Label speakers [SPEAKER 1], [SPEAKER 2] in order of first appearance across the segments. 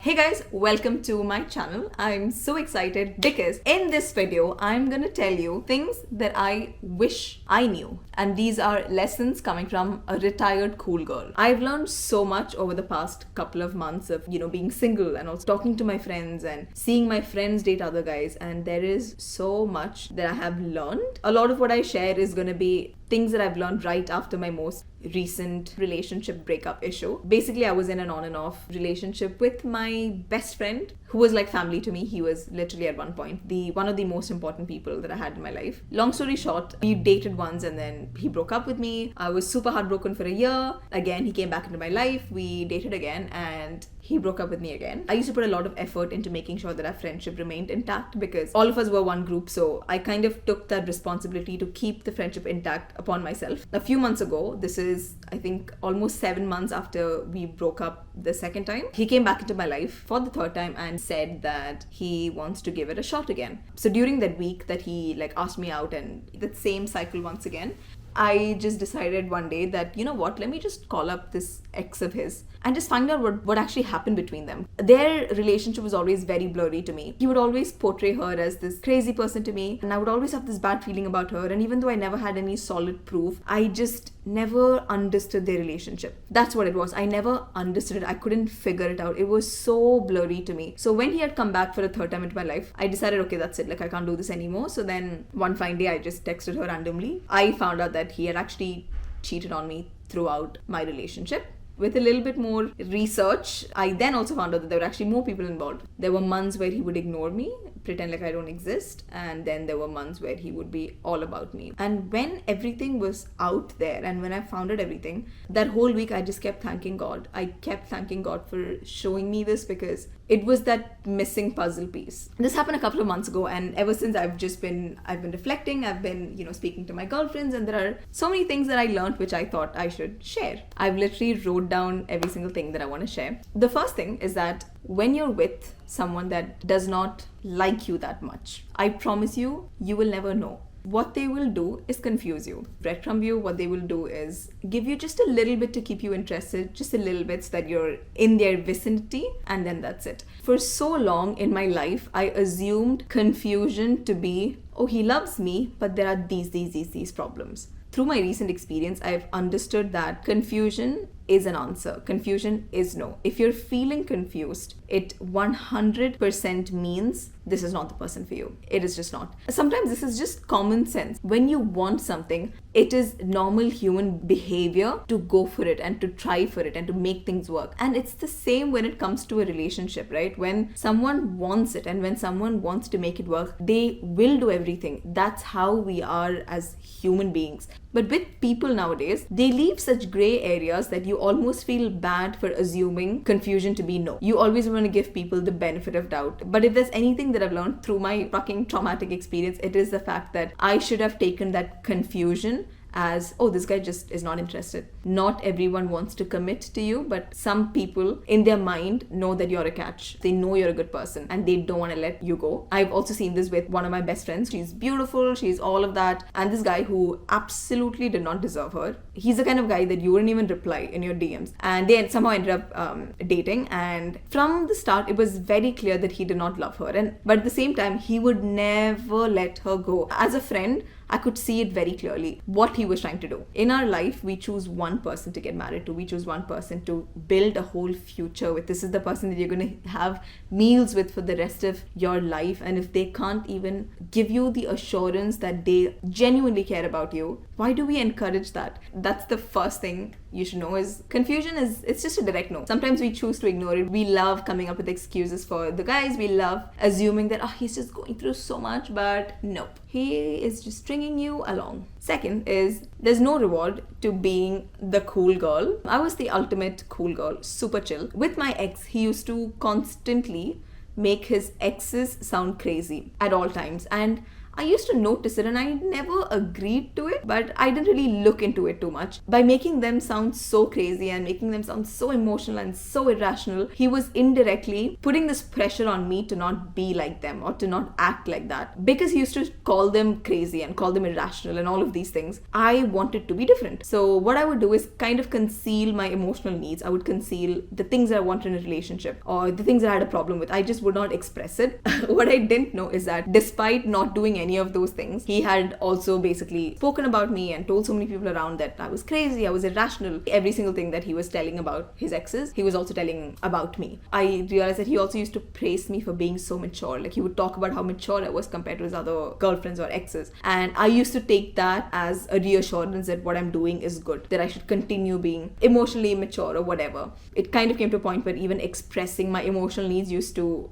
[SPEAKER 1] Hey guys, welcome to my channel. I'm so excited because in this video, I'm gonna tell you things that I wish I knew. And these are lessons coming from a retired cool girl. I've learned so much over the past couple of months of, being single and also talking to my friends and seeing my friends date other guys. And there is so much that I have learned. A lot of what I share is gonna be things that I've learned right after my most recent relationship breakup issue. Basically, I was in an on and off relationship with my best friend who was like family to me. He was literally at one point one of the most important people that I had in my life. Long story short, we dated once and then he broke up with me. I was super heartbroken for a year. Again, he came back into my life. We dated again and he broke up with me again. I used to put a lot of effort into making sure that our friendship remained intact because all of us were one group. So I kind of took that responsibility to keep the friendship intact upon myself. A few months ago, this is, I think, almost 7 months after we broke up the second time, he came back into my life for the third time and said that he wants to give it a shot again. So during that week that he asked me out and that same cycle once again, I just decided one day that, you know what, let me just call up this ex of his and just find out what actually happened between them. Their relationship was always very blurry to me. He would always portray her as this crazy person to me, and I would always have this bad feeling about her. And even though I never had any solid proof, I just never understood their relationship. That's what it was. I never understood it. I couldn't figure it out. It was so blurry to me. So when he had come back for a third time into my life, I decided, okay, that's it. I can't do this anymore. So then one fine day, I just texted her randomly. I found out that he had actually cheated on me throughout my relationship. With a little bit more research, I then also found out that there were actually more people involved. There were months where he would ignore me, pretend like I don't exist, and then there were months where he would be all about me. And when everything was out there and when I found out everything, that whole week I just kept thanking God. I kept thanking God for showing me this because it was that missing puzzle piece. This happened a couple of months ago, and ever since I've been reflecting, I've been, speaking to my girlfriends, and there are so many things that I learned which I thought I should share. I've literally wrote down every single thing that I want to share. The first thing is that when you're with someone that does not like you that much, I promise you, you will never know. What they will do is confuse you. Breadcrumb you, what they will do is give you just a little bit to keep you interested, just a little bit so that you're in their vicinity, and then that's it. For so long in my life, I assumed confusion to be, oh, he loves me, but there are these problems. Through my recent experience, I've understood that confusion is an answer. Confusion is no. If you're feeling confused, it 100% means this is not the person for you. It is just not. Sometimes this is just common sense. When you want something, it is normal human behavior to go for it and to try for it and to make things work. And it's the same when it comes to a relationship, right? When someone wants it and when someone wants to make it work, they will do everything. That's how we are as human beings. But with people nowadays, they leave such gray areas that you almost feel bad for assuming confusion to be no. You always want to give people the benefit of doubt. But if there's anything that I've learned through my fucking traumatic experience, it is the fact that I should have taken that confusion as, oh, this guy just is not interested. Not everyone wants to commit to you, but some people in their mind know that you're a catch. They know you're a good person and they don't want to let you go. I've also seen this with one of my best friends. She's beautiful, she's all of that. And this guy who absolutely did not deserve her. He's the kind of guy that you wouldn't even reply in your DMs. And they somehow ended up dating. And from the start, it was very clear that he did not love her. But at the same time, he would never let her go. As a friend, I could see it very clearly what he was trying to do. In our life, we choose one person to get married to. We choose one person to build a whole future with. This is the person that you're going to have meals with for the rest of your life. And if they can't even give you the assurance that they genuinely care about you, why do we encourage that? That's the first thing you should know is confusion it's just a direct no. Sometimes we choose to ignore it. We love coming up with excuses for the guys. We love assuming that, he's just going through so much, but nope. He is just stringing you along. Second is there's no reward to being the cool girl. I was the ultimate cool girl, super chill. With my ex, he used to constantly make his exes sound crazy at all times. And I used to notice it and I never agreed to it, but I didn't really look into it too much. By making them sound so crazy and making them sound so emotional and so irrational, he was indirectly putting this pressure on me to not be like them or to not act like that. Because he used to call them crazy and call them irrational and all of these things, I wanted to be different. So what I would do is kind of conceal my emotional needs. I would conceal the things that I wanted in a relationship or the things that I had a problem with. I just would not express it. What I didn't know is that despite not doing any of those things, he had also basically spoken about me and told so many people around that I was crazy, I was irrational. Every single thing that he was telling about his exes, he was also telling about me. I realized that he also used to praise me for being so mature. Like, he would talk about how mature I was compared to his other girlfriends or exes. And I used to take that as a reassurance that what I'm doing is good, that I should continue being emotionally mature or whatever. It kind of came to a point where even expressing my emotional needs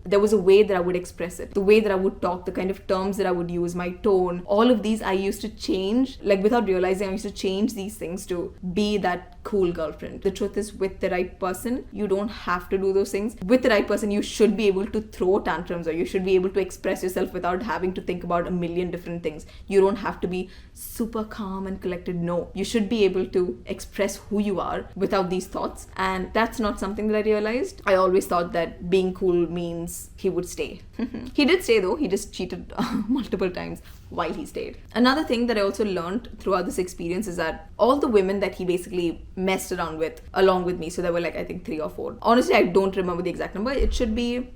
[SPEAKER 1] there was a way that I would express it, the way that I would talk, the kind of terms that I would use, my tone, all of these I used to change. Like, without realizing, I used to change these things to be that cool girlfriend. The truth is, with the right person, you don't have to do those things. With the right person, you should be able to throw tantrums or you should be able to express yourself without having to think about a million different things. You don't have to be super calm and collected. No, you should be able to express who you are without these thoughts. And that's not something that I realized. I always thought that being cool means he would stay. He did stay though. He just cheated multiple times while he stayed. Another thing that I also learned throughout this experience is that all the women that he basically messed around with along with me, so there were like, I think 3 or 4. Honestly, I don't remember the exact number. It should be,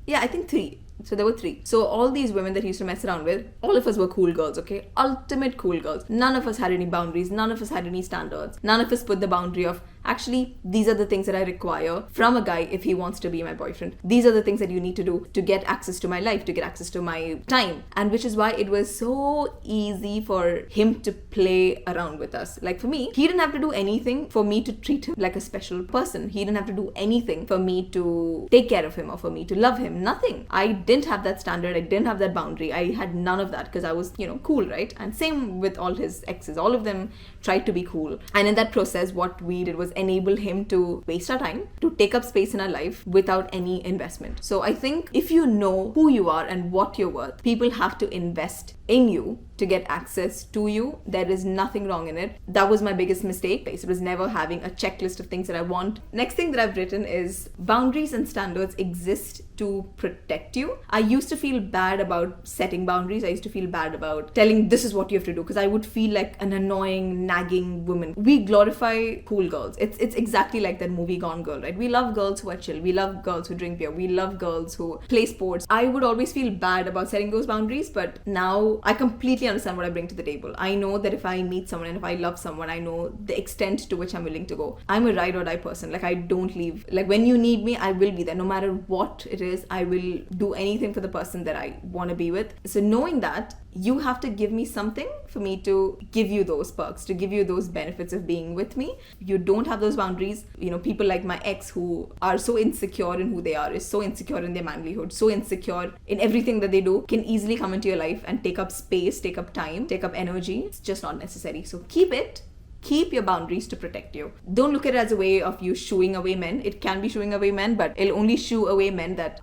[SPEAKER 1] yeah, I think 3. So there were 3. So all these women that he used to mess around with, all of us were cool girls, okay? Ultimate cool girls. None of us had any boundaries. None of us had any standards. None of us put the boundary of, actually, these are the things that I require from a guy if he wants to be my boyfriend. These are the things that you need to do to get access to my life, to get access to my time. And which is why it was so easy for him to play around with us. Like, for me, he didn't have to do anything for me to treat him like a special person. He didn't have to do anything for me to take care of him or for me to love him. Nothing. I didn't have that standard. I didn't have that boundary. I had none of that because I was, cool, right? And same with all his exes. All of them tried to be cool. And in that process, what we did was enable him to waste our time, to take up space in our life without any investment. So I think if you know who you are and what you're worth, people have to invest in you to get access to you. There is nothing wrong in it. That was my biggest mistake. It was never having a checklist of things that I want. Next thing that I've written is boundaries and standards exist to protect you. I used to feel bad about setting boundaries. I used to feel bad about telling this is what you have to do because I would feel like an annoying, nagging woman. We glorify cool girls. It's exactly like that movie Gone Girl, right? We love girls who are chill. We love girls who drink beer. We love girls who play sports. I would always feel bad about setting those boundaries, but now I completely understand what I bring to the table. I know that if I meet someone and if I love someone, I know the extent to which I'm willing to go. I'm a ride or die person. Like, I don't leave. Like, when you need me, I will be there. No matter what it is, I will do anything for the person that I want to be with. So knowing that, you have to give me something for me to give you those perks, to give you those benefits of being with me. You don't have those boundaries. People like my ex who are so insecure in who they are, is so insecure in their manlyhood, so insecure in everything that they do, can easily come into your life and take up space, take up time, take up energy. It's just not necessary. So keep your boundaries to protect you. Don't look at it as a way of you shooing away men. It can be shooing away men, but it'll only shoo away men that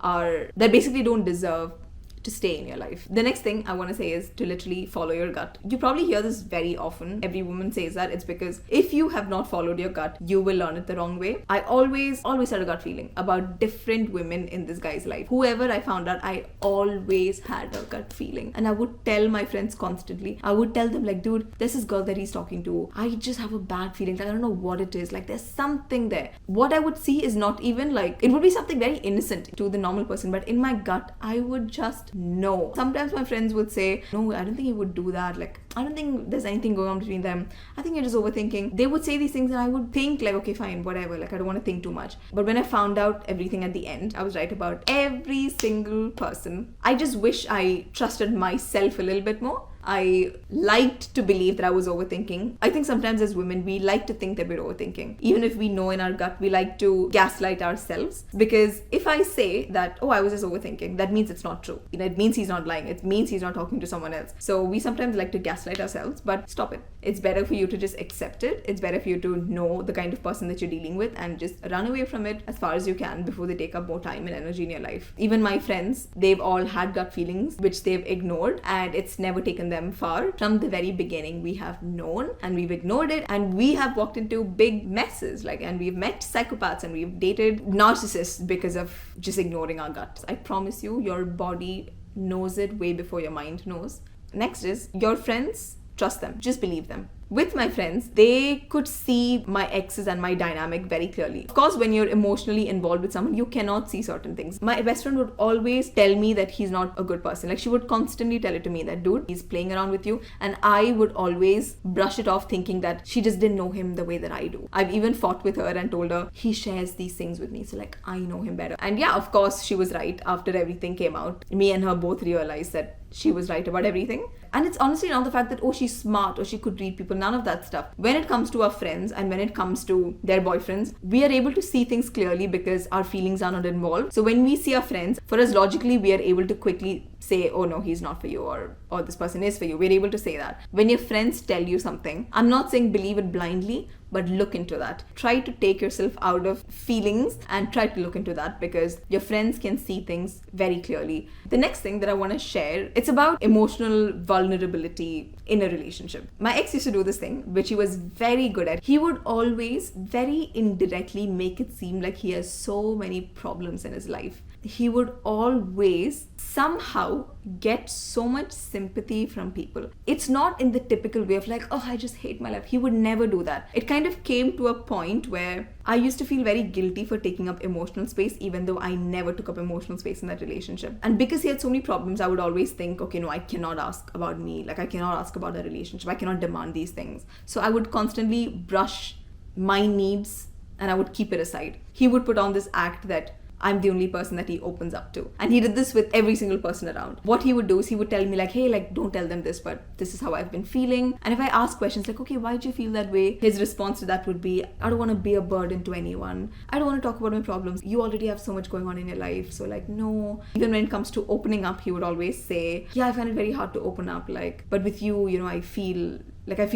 [SPEAKER 1] basically don't deserve to stay in your life. The next thing I want to say is to literally follow your gut. You probably hear this very often. Every woman says that. It's because if you have not followed your gut, you will learn it the wrong way. I always had a gut feeling about different women in this guy's life. Whoever I found out, I always had a gut feeling. And I would tell my friends constantly. I would tell them like, dude, this is girl that he's talking to. I just have a bad feeling. Like, I don't know what it is. Like, there's something there. What I would see is not even like, it would be something very innocent to the normal person. But in my gut, I would just know. Sometimes my friends would say, no, I don't think he would do that. Like, I don't think there's anything going on between them. I think you're just overthinking. They would say these things and I would think like, okay, fine, whatever. Like, I don't want to think too much. But when I found out everything at the end, I was right about every single person. I just wish I trusted myself a little bit more. I liked to believe that I was overthinking. I think sometimes as women, we like to think that we're overthinking. Even if we know in our gut, we like to gaslight ourselves. Because if I say that, oh, I was just overthinking, that means it's not true. It means he's not lying. It means he's not talking to someone else. So we sometimes like to gaslight ourselves, but stop it. It's better for you to just accept it. It's better for you to know the kind of person that you're dealing with and just run away from it as far as you can before they take up more time and energy in your life. Even my friends, they've all had gut feelings which they've ignored, and it's never taken them far. From the very beginning, we have known and we've ignored it, and we have walked into big messes, and we've met psychopaths and we've dated narcissists because of just ignoring our guts. I promise you, your body knows it way before your mind knows. Next is your friends. Trust them. Just believe them. With my friends, they could see my exes and my dynamic very clearly. Of course, when you're emotionally involved with someone, you cannot see certain things. My best friend would always tell me that he's not a good person. She would constantly tell it to me that, dude, he's playing around with you. And I would always brush it off thinking that she just didn't know him the way that I do. I've even fought with her and told her he shares these things with me. So I know him better. And yeah, of course, she was right. After everything came out, me and her both realized that she was right about everything. And it's honestly not the fact that, oh, she's smart or she could read people. None of that stuff. When it comes to our friends and when it comes to their boyfriends, we are able to see things clearly because our feelings are not involved. So when we see our friends, for us logically, we are able to quickly say, oh no, he's not for you, or this person is for you. We're able to say that. When your friends tell you something, I'm not saying believe it blindly, but look into that. Try to take yourself out of feelings and try to look into that because your friends can see things very clearly. The next thing that I want to share, it's about emotional vulnerability in a relationship. My ex used to do this thing, which he was very good at. He would always very indirectly make it seem like he has so many problems in his life. He would always somehow get so much sympathy from people. It's not in the typical way of oh, I just hate my life. He would never do that. It kind of came to a point where I used to feel very guilty for taking up emotional space, even though I never took up emotional space in that relationship. And because he had so many problems, I would always think, okay, no, I cannot ask about me. I cannot ask about a relationship. I cannot demand these things. So I would constantly brush my needs and I would keep it aside. He would put on this act that I'm the only person that he opens up to. And he did this with every single person around. What he would do is he would tell me hey, don't tell them this, but this is how I've been feeling. And if I ask questions okay, why'd you feel that way? His response to that would be, I don't want to be a burden to anyone. I don't want to talk about my problems. You already have so much going on in your life. So no. Even when it comes to opening up, he would always say, yeah, I find it very hard to open up. But with you, I feel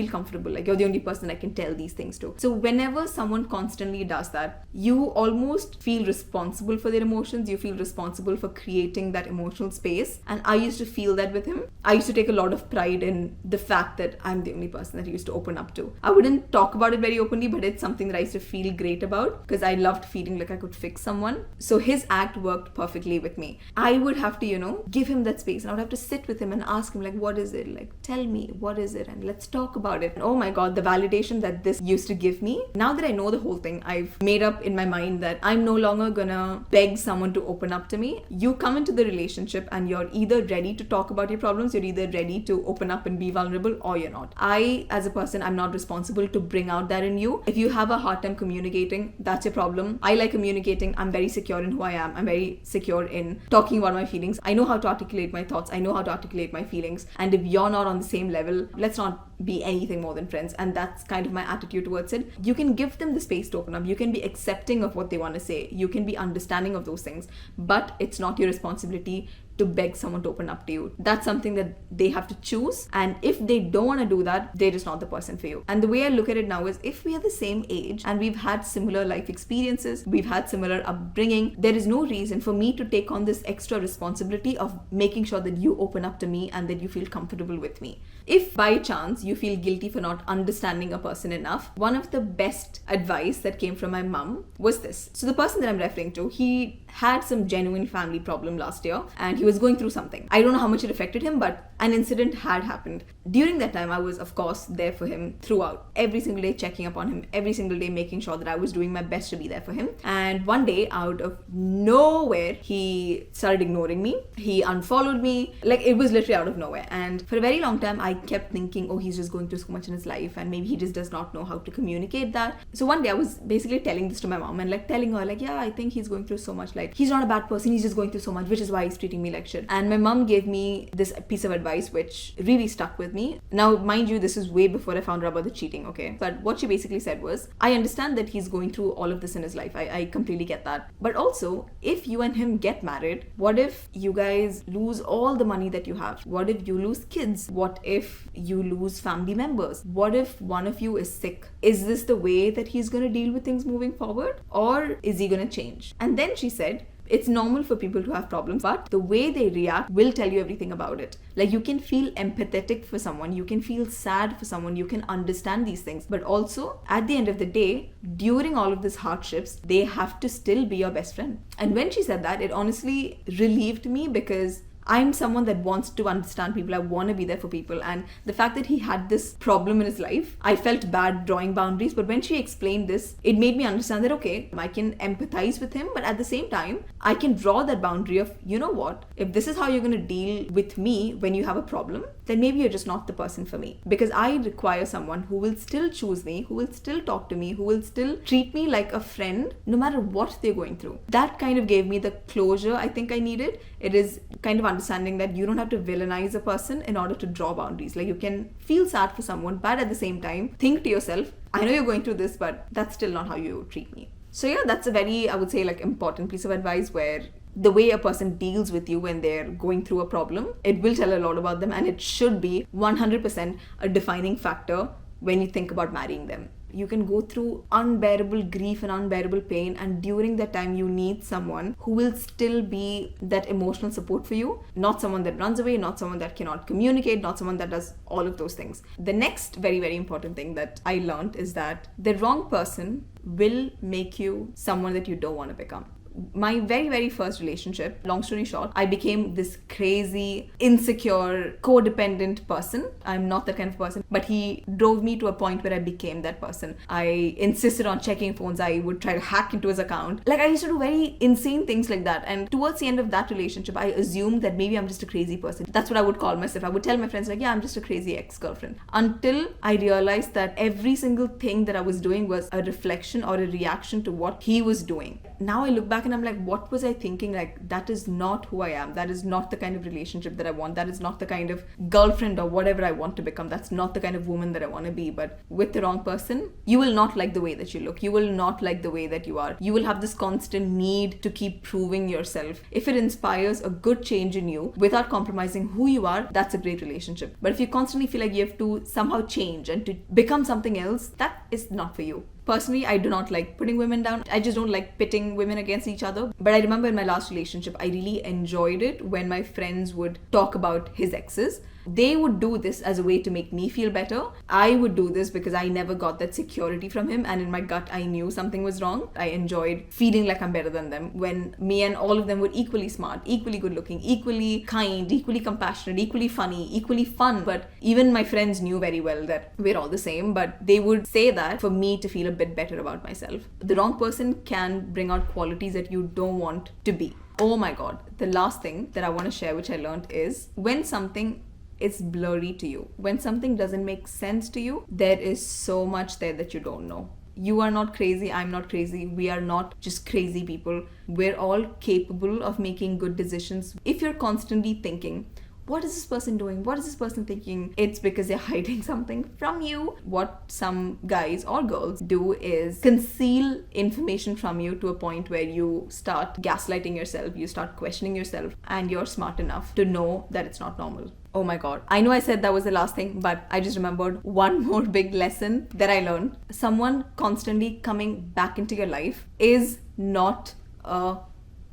[SPEAKER 1] comfortable. You're the only person I can tell these things to. So whenever someone constantly does that, you almost feel responsible for their emotions. You feel responsible for creating that emotional space. And I used to feel that with him. I used to take a lot of pride in the fact that I'm the only person that he used to open up to. I wouldn't talk about it very openly, but it's something that I used to feel great about because I loved feeling like I could fix someone. So his act worked perfectly with me. I would have to, give him that space, and I would have to sit with him and ask him what is it? Tell me, what is it? And let's talk about it. And oh my god, the validation that this used to give me. Now that I know the whole thing, I've made up in my mind that I'm no longer gonna beg someone to open up to me. You come into the relationship and you're either ready to talk about your problems, you're either ready to open up and be vulnerable, or you're not. I, as a person, I'm not responsible to bring out that in you. If you have a hard time communicating, that's your problem. I like communicating. I'm very secure in who I am. I'm very secure in talking about my feelings. I know how to articulate my thoughts. I know how to articulate my feelings. And if you're not on the same level, let's not be anything more than friends. And that's kind of my attitude towards it. You can give them the space to open up. You can be accepting of what they want to say. You can be understanding of those things, but it's not your responsibility to beg someone to open up to you. That's something that they have to choose. And if they don't want to do that, they're just not the person for you. And the way I look at it now is, if we are the same age and we've had similar life experiences, we've had similar upbringing, there is no reason for me to take on this extra responsibility of making sure that you open up to me and that you feel comfortable with me. If by chance you feel guilty for not understanding a person enough, one of the best advice that came from my mom was this. So the person that I'm referring to, he had some genuine family problem last year and he was going through something. I don't know how much it affected him, but an incident had happened. During that time, I was, of course, there for him throughout. Every single day checking up on him, every single day making sure that I was doing my best to be there for him. And one day, out of nowhere, he started ignoring me. He unfollowed me. It was literally out of nowhere. And for a very long time, I kept thinking, oh, he's just going through so much in his life and maybe he just does not know how to communicate that. So one day I was basically telling this to my mom and telling her yeah, I think he's going through so much. He's not a bad person, he's just going through so much, which is why he's treating me me like shit. And my mom gave me this piece of advice which really stuck with me. Now, mind you, this is way before I found out about the cheating, okay? But what she basically said was, I understand that he's going through all of this in his life. I completely get that. But also, if you and him get married, what if you guys lose all the money that you have? What if you lose kids? What if you lose family members? What if one of you is sick? Is this the way that he's going to deal with things moving forward? Or is he going to change? And then she said, it's normal for people to have problems, but the way they react will tell you everything about it. Like, you can feel empathetic for someone, you can feel sad for someone, you can understand these things. But also, at the end of the day, during all of these hardships, they have to still be your best friend. And when she said that, it honestly relieved me, because I'm someone that wants to understand people. I want to be there for people. And the fact that he had this problem in his life, I felt bad drawing boundaries. But when she explained this, it made me understand that, okay, I can empathize with him, but at the same time, I can draw that boundary of, you know what, if this is how you're going to deal with me when you have a problem, then maybe you're just not the person for me. Because I require someone who will still choose me, who will still talk to me, who will still treat me like a friend, no matter what they're going through. That kind of gave me the closure I think I needed. It is kind of understanding that you don't have to villainize a person in order to draw boundaries. Like, you can feel sad for someone, but at the same time, think to yourself, I know you're going through this, but that's still not how you treat me. So yeah, that's a very, I would say, like, important piece of advice, where the way a person deals with you when they're going through a problem, it will tell a lot about them, and it should be 100% a defining factor when you think about marrying them. You can go through unbearable grief and unbearable pain, and during that time you need someone who will still be that emotional support for you. Not someone that runs away, not someone that cannot communicate, not someone that does all of those things. The next very, very important thing that I learned is that the wrong person will make you someone that you don't want to become. My very, very first relationship, long story short, I became this crazy, insecure, codependent person. I'm not that kind of person, but he drove me to a point where I became that person. I insisted on checking phones. I would try to hack into his account. Like, I used to do very insane things like that. And towards the end of that relationship, I assumed that maybe I'm just a crazy person. That's what I would call myself. I would tell my friends, like, yeah, I'm just a crazy ex-girlfriend. Until I realized that every single thing that I was doing was a reflection or a reaction to what he was doing. Now I look back and I'm like, what was I thinking? Like, that is not who I am. That is not the kind of relationship that I want. That is not the kind of girlfriend or whatever I want to become. That's not the kind of woman that I want to be. But with the wrong person, you will not like the way that you look. You will not like the way that you are. You will have this constant need to keep proving yourself. If it inspires a good change in you without compromising who you are, that's a great relationship. But if you constantly feel like you have to somehow change and to become something else, that is not for you. Personally, I do not like putting women down. I just don't like pitting women against each other. But I remember in my last relationship, I really enjoyed it when my friends would talk about his exes. They would do this as a way to make me feel better. I would do this because I never got that security from him, and in my gut I knew something was wrong. I enjoyed feeling like I'm better than them when me and all of them were equally smart, equally good looking, equally kind, equally compassionate, equally funny, equally fun. But even my friends knew very well that we're all the same, but they would say that for me to feel a bit better about myself. The wrong person can bring out qualities that you don't want to be. Oh my god, the last thing that I want to share, which I learned, is when something is blurry to you, when something doesn't make sense to you, there is so much there that you don't know. You are not crazy, I'm not crazy, we are not just crazy people. We're all capable of making good decisions. If you're constantly thinking, what is this person doing? What is this person thinking? It's because they're hiding something from you. What some guys or girls do is conceal information from you to a point where you start gaslighting yourself, you start questioning yourself, and you're smart enough to know that it's not normal. Oh my god. I know I said that was the last thing, but I just remembered one more big lesson that I learned. Someone constantly coming back into your life is not a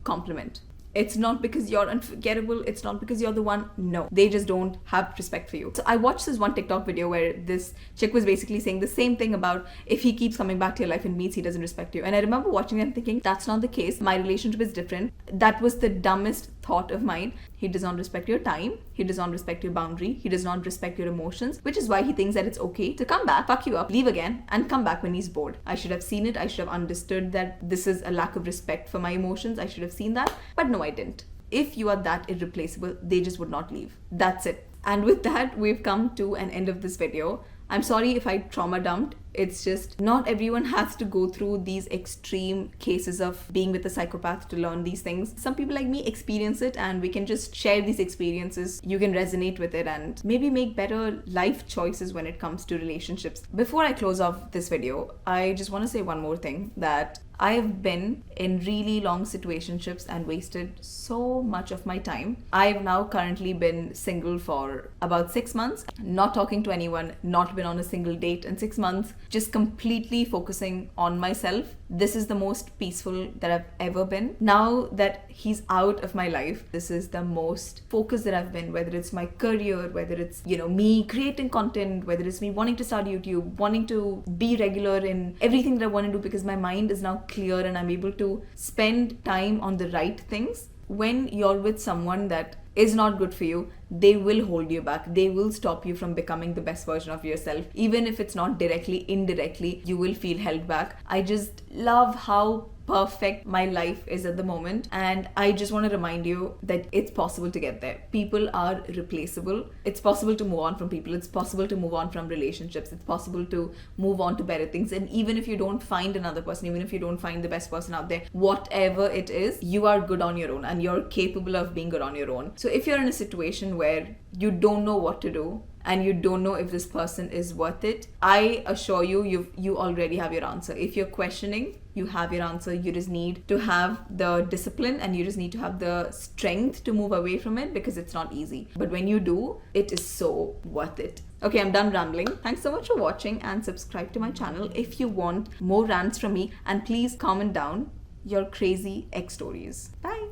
[SPEAKER 1] compliment. It's not because you're unforgettable. It's not because you're the one. No, they just don't have respect for you. So I watched this one TikTok video where this chick was basically saying the same thing about if he keeps coming back to your life and means he doesn't respect you. And I remember watching it and thinking, that's not the case. My relationship is different. That was the dumbest thought of mine. He does not respect your time. He does not respect your boundary. He does not respect your emotions, which is why he thinks that it's okay to come back, fuck you up, leave again, and come back when he's bored. I should have seen it. I should have understood that this is a lack of respect for my emotions. I should have seen that. But no, I didn't. If you are that irreplaceable, they just would not leave. That's it. And with that, we've come to an end of this video. I'm sorry if I trauma dumped. It's just not everyone has to go through these extreme cases of being with a psychopath to learn these things. Some people like me experience it, and we can just share these experiences. You can resonate with it and maybe make better life choices when it comes to relationships. Before I close off this video, I just want to say one more thing, that I've been in really long situationships and wasted so much of my time. I've now currently been single for about 6 months, not talking to anyone, not been on a single date in 6 months, just completely focusing on myself. This is the most peaceful that I've ever been. Now that he's out of my life, this is the most focused that I've been, whether it's my career, whether it's, me creating content, whether it's me wanting to start YouTube, wanting to be regular in everything that I want to do, because my mind is now clear and I'm able to spend time on the right things. When you're with someone that is not good for you, they will hold you back. They will stop you from becoming the best version of yourself. Even if it's not directly, indirectly, you will feel held back. I just love how perfect my life is at the moment, and I just want to remind you that it's possible to get there. People are replaceable. It's possible to move on from people. It's possible to move on from relationships. It's possible to move on to better things. And even if you don't find another person, even if you don't find the best person out there, whatever it is, you are good on your own and you're capable of being good on your own. So if you're in a situation where you don't know what to do and you don't know if this person is worth it, I assure you, you already have your answer. If you're questioning, you have your answer. You just need to have the discipline and you just need to have the strength to move away from it, because it's not easy. But when you do, it is so worth it. Okay, I'm done rambling. Thanks so much for watching, and subscribe to my channel if you want more rants from me, and please comment down your crazy ex stories. Bye.